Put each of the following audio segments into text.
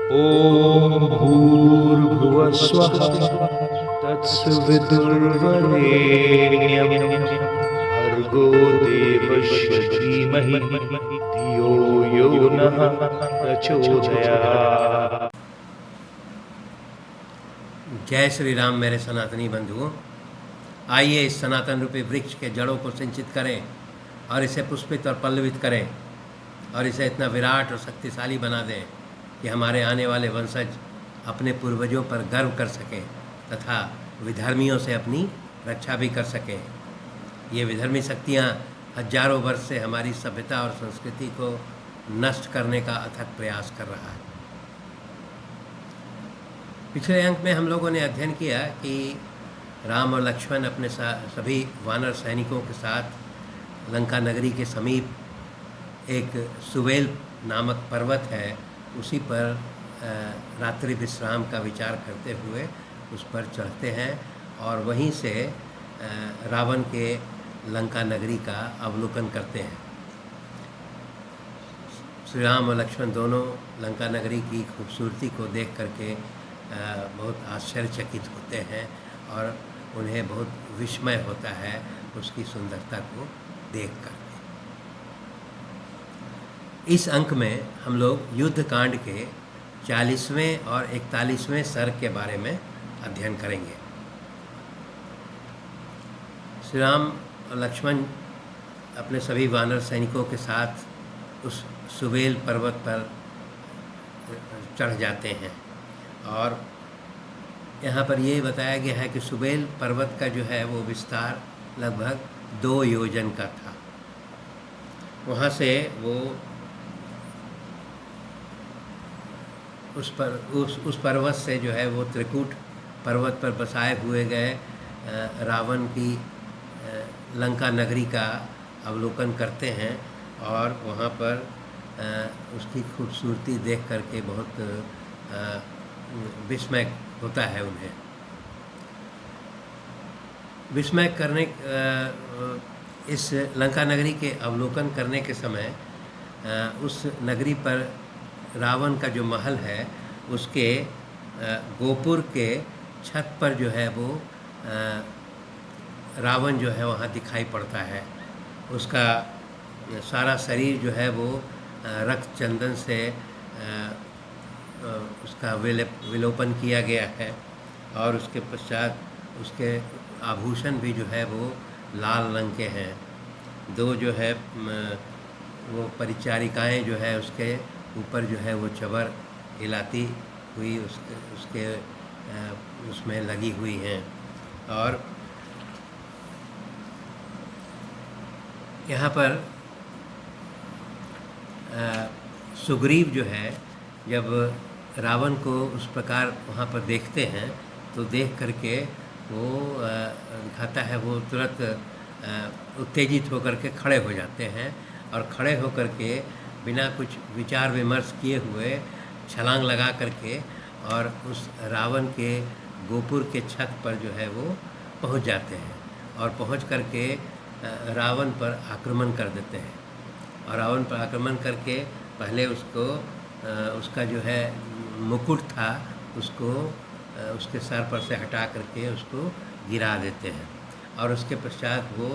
ॐ भूर्भुवः स्वः तत्सवितुर्वरेण्यं भर्गो देवस्य धीमहि धियो यो नः प्रचोदयात्। जय श्री राम मेरे सनातनी बंधुओं। आइए इस सनातन रूपी वृक्ष के जड़ों को सिंचित करें और इसे पुष्पित और पल्लवित करें और इसे इतना विराट और शक्तिशाली बना दें कि हमारे आने वाले वंशज अपने पूर्वजों पर गर्व कर सकें तथा विधर्मियों से अपनी रक्षा भी कर सकें। ये विधर्मी शक्तियाँ हजारों वर्ष से हमारी सभ्यता और संस्कृति को नष्ट करने का अथक प्रयास कर रहा है। पिछले अंक में हम लोगों ने अध्ययन किया कि राम और लक्ष्मण अपने सभी वानर सैनिकों के साथ लंका नगरी के समीप एक सुवेल नामक पर्वत है, उसी पर रात्रि विश्राम का विचार करते हुए उस पर चढ़ते हैं और वहीं से रावण के लंका नगरी का अवलोकन करते हैं। श्री राम और लक्ष्मण दोनों लंका नगरी की खूबसूरती को देख करके बहुत आश्चर्यचकित होते हैं और उन्हें बहुत विस्मय होता है उसकी सुंदरता को देख कर। इस अंक में हम लोग युद्ध कांड के 40वें और 41वें सर्ग के बारे में अध्ययन करेंगे। श्री राम और लक्ष्मण अपने सभी वानर सैनिकों के साथ उस सुवेल पर्वत पर चढ़ जाते हैं और यहाँ पर ये बताया गया है कि सुवेल पर्वत का जो है वो विस्तार लगभग 2 योजन का था। वहाँ से वो उस पर्वत से जो है वो त्रिकूट पर्वत पर बसाए हुए गए रावण की लंका नगरी का अवलोकन करते हैं और वहाँ पर उसकी खूबसूरती देख करके बहुत विस्मय होता है उन्हें। विस्मय करने इस लंका नगरी के अवलोकन करने के समय उस नगरी पर रावण का जो महल है उसके गोपुर के छत पर जो है वो रावण जो है वहाँ दिखाई पड़ता है। उसका सारा शरीर जो है वो रक्त चंदन से उसका विलोपन किया गया है और उसके पश्चात उसके आभूषण भी जो है वो लाल रंग के हैं। 2 जो है वो परिचारिकाएं जो है उसके ऊपर जो है वो चबर हिलाती हुई उसमें लगी हुई हैं। और यहाँ पर सुग्रीव जो है जब रावण को उस प्रकार वहाँ पर देखते हैं तो देख करके वो दिखाता है वो तुरंत उत्तेजित होकर के खड़े हो जाते हैं और खड़े होकर के बिना कुछ विचार विमर्श किए हुए छलांग लगा करके और उस रावण के गोपुर के छत पर जो है वो पहुंच जाते हैं और पहुंच करके रावण पर आक्रमण कर देते हैं। और रावण पर आक्रमण करके पहले उसको उसका जो है मुकुट था उसको उसके सर पर से हटा करके उसको गिरा देते हैं और उसके पश्चात वो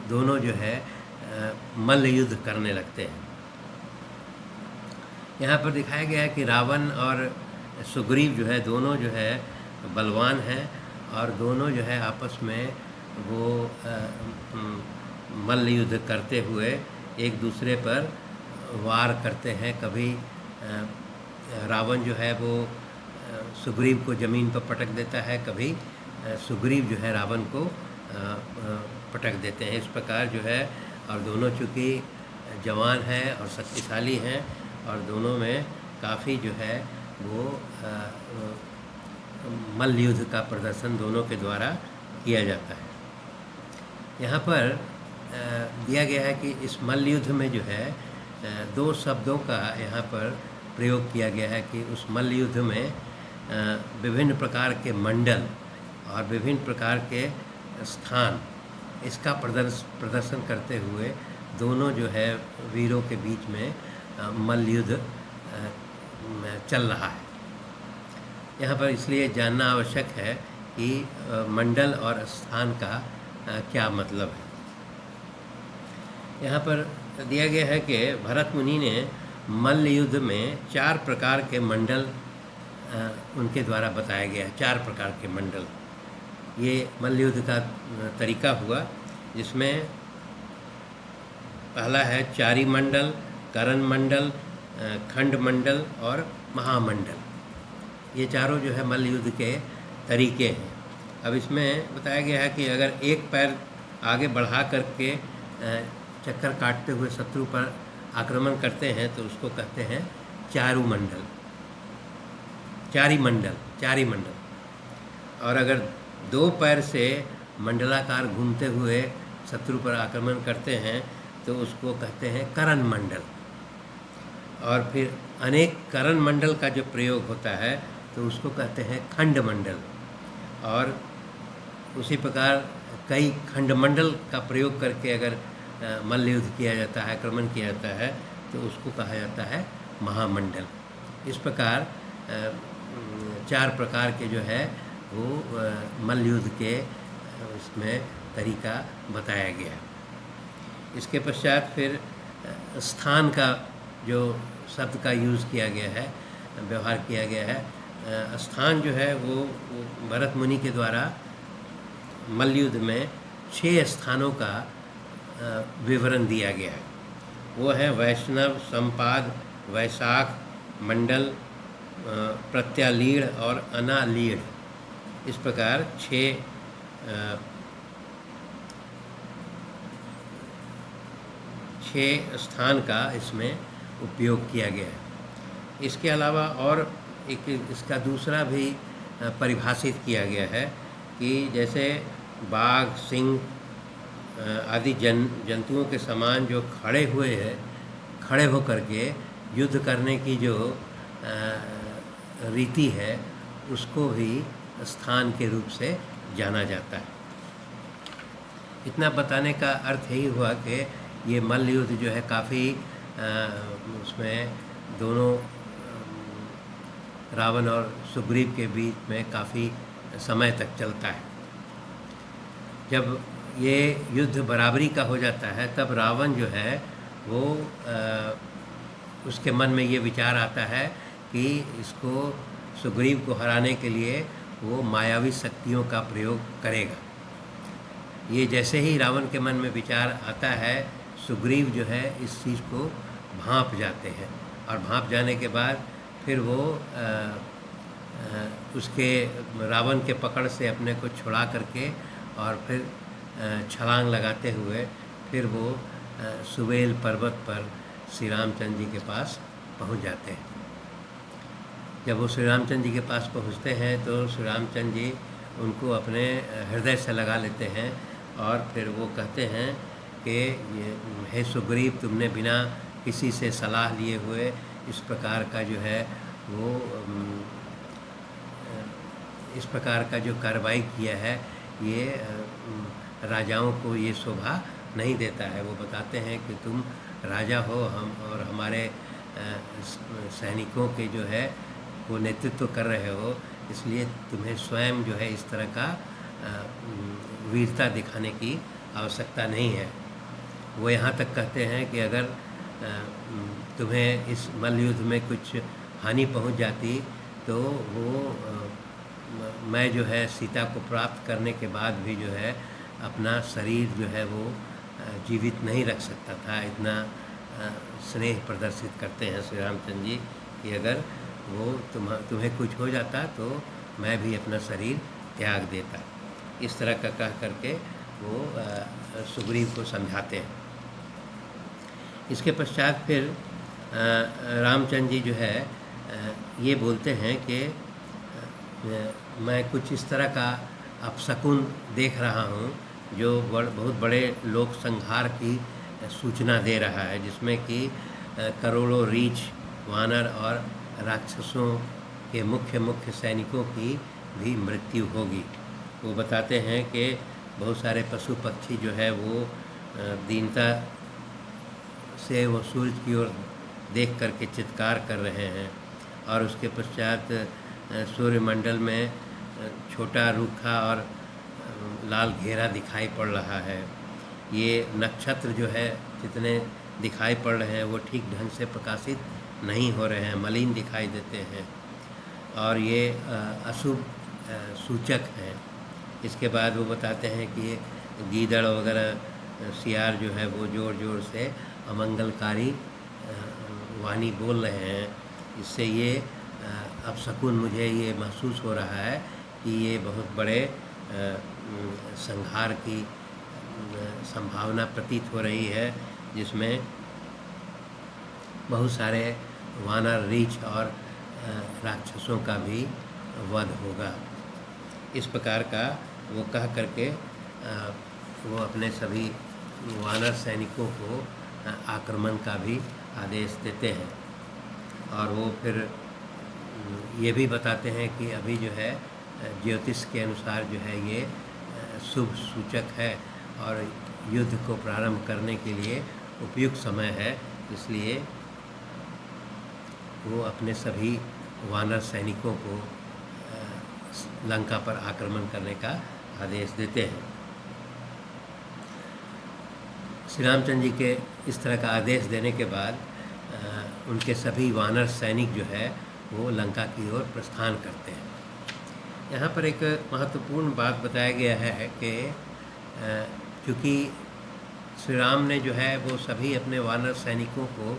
दोनों जो है मल्ल युद्ध करने लगते हैं। यहाँ पर दिखाया गया है कि रावण और सुग्रीव जो है दोनों जो है बलवान हैं और दोनों जो है आपस में वो मल्ल युद्ध करते हुए एक दूसरे पर वार करते हैं। कभी रावण जो है वो सुग्रीव को ज़मीन पर पटक देता है, कभी सुग्रीव जो है रावण को पटक देते हैं। इस प्रकार जो है और दोनों चूँकि जवान हैं और शक्तिशाली हैं और दोनों में काफ़ी जो है वो मल्ल युद्ध का प्रदर्शन दोनों के द्वारा किया जाता है। यहाँ पर दिया गया है कि इस मल्ल युद्ध में जो है 2 शब्दों का यहाँ पर प्रयोग किया गया है कि उस मल्ल युद्ध में विभिन्न प्रकार के मंडल और विभिन्न प्रकार के स्थान इसका प्रदर्शन करते हुए दोनों जो है वीरों के बीच में मल्ल युद्ध चल रहा है। यहाँ पर इसलिए जानना आवश्यक है कि मंडल और स्थान का क्या मतलब है। यहाँ पर दिया गया है कि भरत मुनि ने मल्ल युद्ध में 4 प्रकार के मंडल उनके द्वारा बताया गया है। 4 प्रकार के मंडल, ये मल्ल युद्ध का तरीका हुआ, जिसमें पहला है चारी मंडल, करण मंडल, खंड मंडल और महामंडल। ये चारों जो है मल्ल युद्ध के तरीके हैं। अब इसमें बताया गया है कि अगर एक पैर आगे बढ़ा करके चक्कर काटते हुए शत्रु पर आक्रमण करते हैं तो उसको कहते हैं चारी मंडल। और अगर 2 पैर से मंडलाकार घूमते हुए शत्रु पर आक्रमण करते हैं तो उसको कहते हैं करण मंडल। और फिर अनेक करण मंडल का जो प्रयोग होता है तो उसको कहते हैं खंड मंडल। और उसी प्रकार कई खंड मंडल का प्रयोग करके अगर मल्ल युद्ध किया जाता है, आक्रमण किया जाता है, तो उसको कहा जाता है महामंडल। इस प्रकार 4 प्रकार के जो है वो मल्ल युद्ध के इसमें तरीका बताया गया है। इसके पश्चात फिर स्थान का जो शब्द का यूज़ किया गया है, व्यवहार किया गया है। स्थान जो है वो भरत मुनि के द्वारा मल्ल युद्ध में 6 स्थानों का विवरण दिया गया है। वो है वैष्णव, संपाद, वैशाख, मंडल, प्रत्यालीढ़ और अनालीढ़। इस प्रकार 6 स्थान का इसमें उपयोग किया गया है। इसके अलावा और एक इसका दूसरा भी परिभाषित किया गया है कि जैसे बाघ, सिंह आदि जंतुओं के समान जो खड़े होकर के युद्ध करने की जो रीति है उसको भी स्थान के रूप से जाना जाता है। इतना बताने का अर्थ यही हुआ कि ये मल्ल युद्ध जो है काफ़ी उसमें दोनों रावण और सुग्रीव के बीच में काफ़ी समय तक चलता है। जब ये युद्ध बराबरी का हो जाता है तब रावण जो है वो उसके मन में ये विचार आता है कि इसको सुग्रीव को हराने के लिए वो मायावी शक्तियों का प्रयोग करेगा। ये जैसे ही रावण के मन में विचार आता है, सुग्रीव जो है इस चीज़ को भांप जाते हैं और भांप जाने के बाद फिर वो उसके रावण के पकड़ से अपने को छुड़ा करके और फिर छलांग लगाते हुए फिर वो सुवेल पर्वत पर श्री रामचंद्र जी के पास पहुंच जाते हैं। जब वो श्री रामचंद्र जी के पास पहुंचते हैं तो श्री रामचंद्र जी उनको अपने हृदय से लगा लेते हैं और फिर वो कहते हैं कि हे सुग्रीव, तुमने बिना किसी से सलाह लिए हुए इस प्रकार का जो है वो इस प्रकार का जो कार्रवाई किया है ये राजाओं को ये शोभा नहीं देता है। वो बताते हैं कि तुम राजा हो, हम और हमारे सैनिकों के जो है वो नेतृत्व कर रहे हो, इसलिए तुम्हें स्वयं जो है इस तरह का वीरता दिखाने की आवश्यकता नहीं है। वो यहाँ तक कहते हैं कि अगर तुम्हें इस मल्ल युद्ध में कुछ हानि पहुँच जाती तो वो मैं जो है सीता को प्राप्त करने के बाद भी जो है अपना शरीर जो है वो जीवित नहीं रख सकता था। इतना स्नेह प्रदर्शित करते हैं श्री रामचंद्र जी कि अगर वो तुम्हें कुछ हो जाता तो मैं भी अपना शरीर त्याग देता। इस तरह का कह करके वो सुग्रीव को समझाते हैं। इसके पश्चात फिर रामचंद्र जी जो है ये बोलते हैं कि मैं कुछ इस तरह का अपशकुन देख रहा हूँ जो बहुत बड़े लोक संहार की सूचना दे रहा है, जिसमें कि करोड़ों रीछ, वानर और राक्षसों के मुख्य सैनिकों की भी मृत्यु होगी। वो बताते हैं कि बहुत सारे पशु पक्षी जो है वो दीनता से वो सूरज की ओर देख करके चित्कार कर रहे हैं और उसके पश्चात सूर्यमंडल में छोटा रूखा और लाल घेरा दिखाई पड़ रहा है। ये नक्षत्र जो है जितने दिखाई पड़ रहे हैं वो ठीक ढंग से प्रकाशित नहीं हो रहे हैं, मलिन दिखाई देते हैं और ये अशुभ सूचक हैं। इसके बाद वो बताते हैं कि ये गीदड़ वगैरह सियार जो है वो ज़ोर ज़ोर से अमंगलकारी वाणी बोल रहे हैं। इससे ये अपशकुन मुझे ये महसूस हो रहा है कि ये बहुत बड़े संहार की संभावना प्रतीत हो रही है, जिसमें बहुत सारे वानर, रीछ और राक्षसों का भी वध होगा। इस प्रकार का वो कह करके वो अपने सभी वानर सैनिकों को आक्रमण का भी आदेश देते हैं। और वो फिर ये भी बताते हैं कि अभी जो है ज्योतिष के अनुसार जो है ये शुभ सूचक है और युद्ध को प्रारंभ करने के लिए उपयुक्त समय है। इसलिए वो अपने सभी वानर सैनिकों को लंका पर आक्रमण करने का आदेश देते हैं। श्री रामचंद्र जी के इस तरह का आदेश देने के बाद उनके सभी वानर सैनिक जो है वो लंका की ओर प्रस्थान करते हैं। यहाँ पर एक महत्वपूर्ण बात बताया गया है कि चूँकि श्री राम ने जो है वो सभी अपने वानर सैनिकों को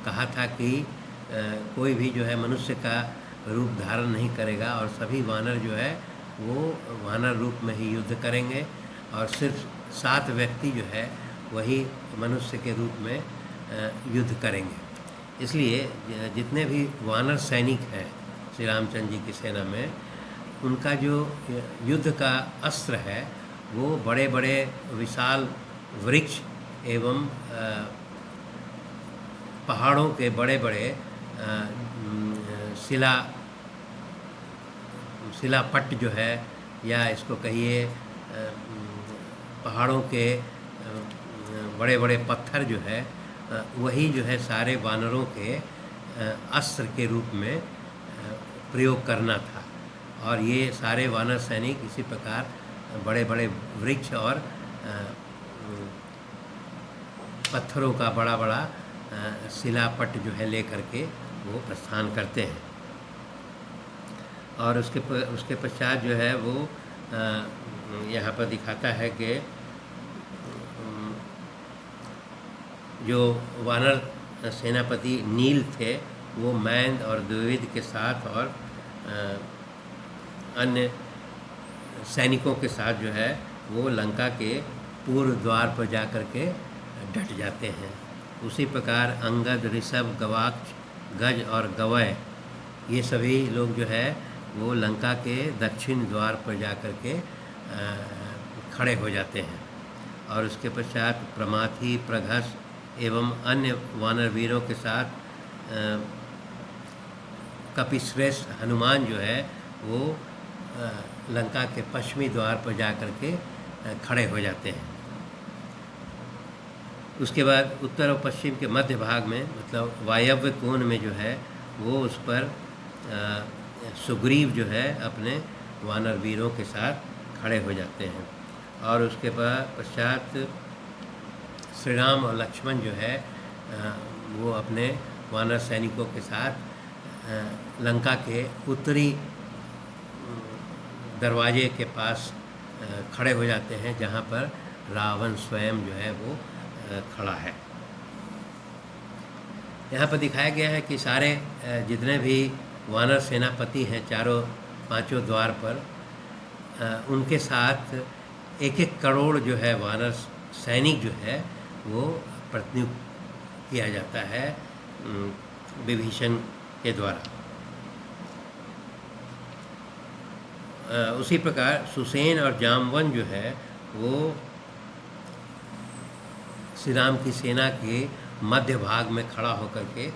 कहा था कि कोई भी जो है मनुष्य का रूप धारण नहीं करेगा और सभी वानर जो है वो वानर रूप में ही युद्ध करेंगे और सिर्फ 7 व्यक्ति जो है वही मनुष्य के रूप में युद्ध करेंगे। इसलिए जितने भी वानर सैनिक हैं श्री रामचंद्र जी की सेना में, उनका जो युद्ध का अस्त्र है वो बड़े बड़े विशाल वृक्ष एवं पहाड़ों के बड़े बड़े शिलापट्ट जो है, या इसको कहिए पहाड़ों के बड़े बड़े पत्थर जो है वही जो है सारे वानरों के अस्त्र के रूप में प्रयोग करना था। और ये सारे वानर सैनिक इसी प्रकार बड़े बड़े वृक्ष और पत्थरों का बड़ा बड़ा शिलापट्ट जो है लेकर के वो प्रस्थान करते हैं। और उसके पश्चात जो है वो यहाँ पर दिखाता है कि जो वानर सेनापति नील थे वो मैंद और द्विविद के साथ और अन्य सैनिकों के साथ जो है वो लंका के पूर्व द्वार पर जा कर के डट जाते हैं। उसी प्रकार अंगद, ऋषभ, गवाक्ष, गज और गवय ये सभी लोग जो है वो लंका के दक्षिण द्वार पर जा कर के खड़े हो जाते हैं। और उसके पश्चात प्रमाथी, प्रघस एवं अन्य वानर वीरों के साथ कपिश्रेष्ठ हनुमान जो है वो लंका के पश्चिमी द्वार पर जा कर के खड़े हो जाते हैं। उसके बाद उत्तर और पश्चिम के मध्य भाग में, मतलब वायव्य कोण में जो है वो उस पर सुग्रीव जो है अपने वानर वीरों के साथ खड़े हो जाते हैं। और उसके बाद पश्चात श्री राम और लक्ष्मण जो है वो अपने वानर सैनिकों के साथ लंका के उत्तरी दरवाजे के पास खड़े हो जाते हैं, जहाँ पर रावण स्वयं जो है वो खड़ा है। यहाँ पर दिखाया गया है कि सारे जितने भी वानर सेनापति हैं चारों पांचों द्वार पर, उनके साथ 1-1 करोड़ जो है वानर सैनिक जो है वो प्रतिनियुक्त किया जाता है विभीषण के द्वारा। उसी प्रकार सुसेन और जामवन जो है वो श्री राम की सेना के मध्य भाग में खड़ा होकर के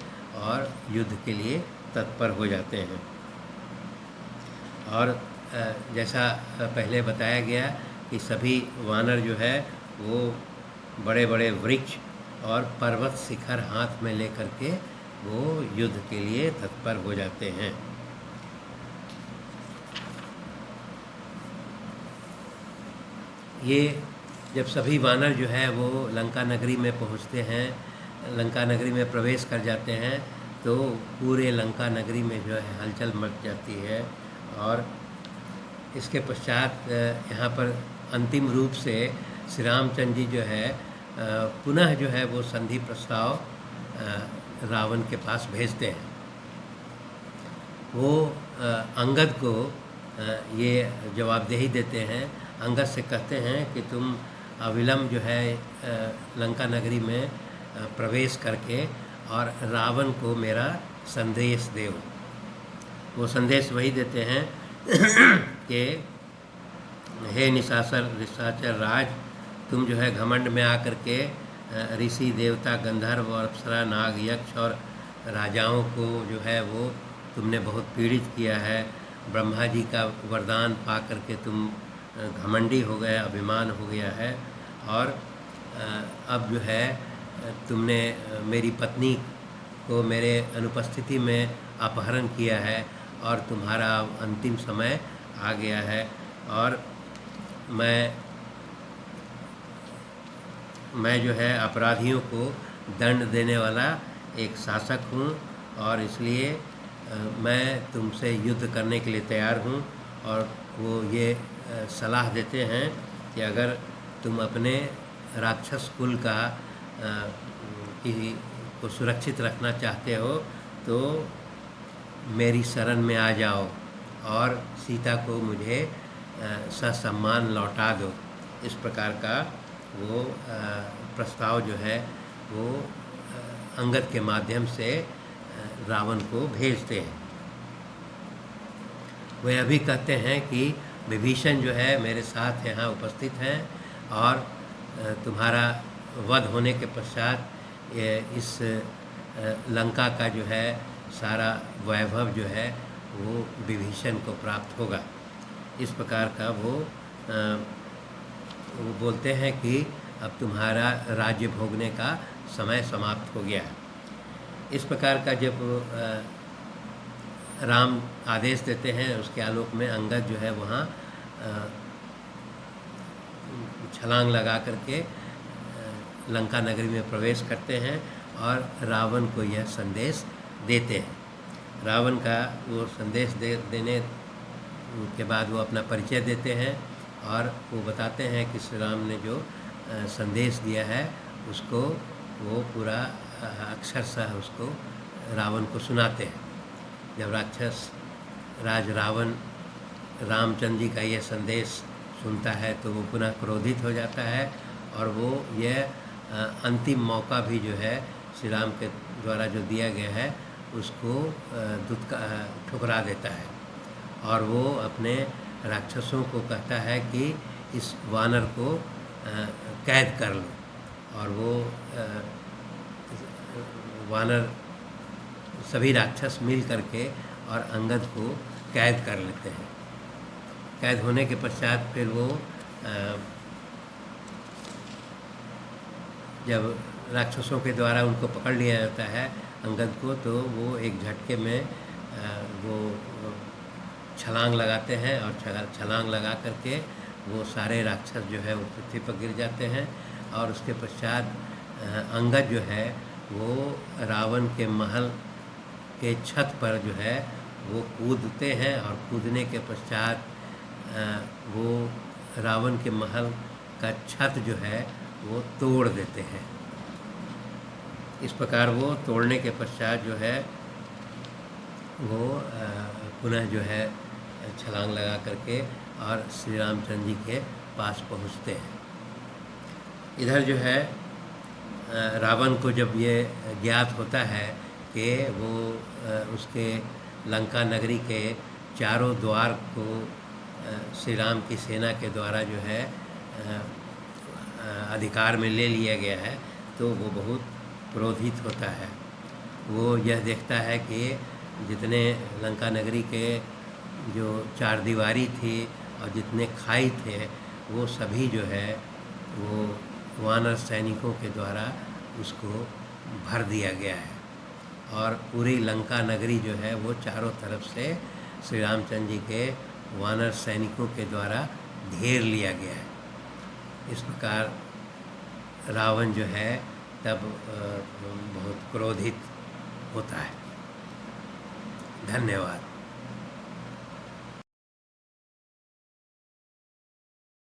और युद्ध के लिए तत्पर हो जाते हैं। और जैसा पहले बताया गया कि सभी वानर जो है वो बड़े बड़े वृक्ष और पर्वत शिखर हाथ में लेकर के वो युद्ध के लिए तत्पर हो जाते हैं। ये जब सभी वानर जो है वो लंका नगरी में पहुंचते हैं, लंका नगरी में प्रवेश कर जाते हैं, तो पूरे लंका नगरी में जो है हलचल मच जाती है। और इसके पश्चात यहाँ पर अंतिम रूप से श्री रामचंद्र जी जो है पुनः जो है वो संधि प्रस्ताव रावण के पास भेजते हैं। वो अंगद को ये जवाबदेही देते हैं, अंगद से कहते हैं कि तुम अविलंब जो है लंका नगरी में प्रवेश करके और रावण को मेरा संदेश दो। वो संदेश वही देते हैं कि हे निशाचर राज, तुम जो है घमंड में आकर के ऋषि देवता गंधर्व और अप्सरा नाग यक्ष और राजाओं को जो है वो तुमने बहुत पीड़ित किया है। ब्रह्मा जी का वरदान पा करके तुम घमंडी हो गए, अभिमान हो गया है। और अब जो है तुमने मेरी पत्नी को मेरे अनुपस्थिति में अपहरण किया है और तुम्हारा अंतिम समय आ गया है। और मैं जो है अपराधियों को दंड देने वाला एक शासक हूँ, और इसलिए मैं तुमसे युद्ध करने के लिए तैयार हूँ। और वो ये सलाह देते हैं कि अगर तुम अपने राक्षस कुल का को सुरक्षित रखना चाहते हो तो मेरी शरण में आ जाओ और सीता को मुझे ससम्मान लौटा दो। इस प्रकार का वो प्रस्ताव जो है वो अंगद के माध्यम से रावण को भेजते हैं। वो यह भी कहते हैं कि विभीषण जो है मेरे साथ यहाँ उपस्थित हैं और तुम्हारा वध होने के पश्चात इस लंका का जो है सारा वैभव जो है वो विभीषण को प्राप्त होगा। इस प्रकार का वो बोलते हैं कि अब तुम्हारा राज्य भोगने का समय समाप्त हो गया है। इस प्रकार का जब राम आदेश देते हैं, उसके आलोक में अंगद जो है वहाँ छलांग लगा करके लंका नगरी में प्रवेश करते हैं और रावण को यह संदेश देते हैं। रावण का वो संदेश देने के बाद वो अपना परिचय देते हैं और वो बताते हैं कि श्री राम ने जो संदेश दिया है उसको वो पूरा अक्षरशः उसको रावण को सुनाते हैं। जब राक्षस राज रावण रामचंद्र जी का ये संदेश सुनता है तो वो पुनः क्रोधित हो जाता है और वो यह अंतिम मौका भी जो है श्री राम के द्वारा जो दिया गया है उसको ठुकरा देता है और वो अपने राक्षसों को कहता है कि इस वानर को कैद कर लो। और वो वानर सभी राक्षस मिल करके और अंगद को कैद कर लेते हैं। कैद होने के पश्चात फिर वो जब राक्षसों के द्वारा उनको पकड़ लिया जाता है अंगद को, तो वो एक झटके में वो छलांग लगाते हैं और छलांग लगा करके वो सारे राक्षस जो है वो पृथ्वी पर गिर जाते हैं। और उसके पश्चात अंगद जो है वो रावण के महल के छत पर जो है वो कूदते हैं और कूदने के पश्चात वो रावण के महल का छत जो है वो तोड़ देते हैं। इस प्रकार वो तोड़ने के पश्चात जो है वो पुनः जो है छलांग लगा करके और श्री रामचंद्र जी के पास पहुँचते हैं। इधर जो है रावण को जब ये ज्ञात होता है कि वो उसके लंका नगरी के चारों द्वार को श्री राम की सेना के द्वारा जो है अधिकार में ले लिया गया है, तो वो बहुत क्रोधित होता है। वो यह देखता है कि जितने लंका नगरी के जो चार दीवारी थी और जितने खाई थे वो सभी जो है वो वानर सैनिकों के द्वारा उसको भर दिया गया है। और पूरी लंका नगरी जो है वो चारों तरफ से श्री रामचंद्र जी के वानर सैनिकों के द्वारा घेर लिया गया है। इस प्रकार रावण जो है तब बहुत क्रोधित होता है। धन्यवाद।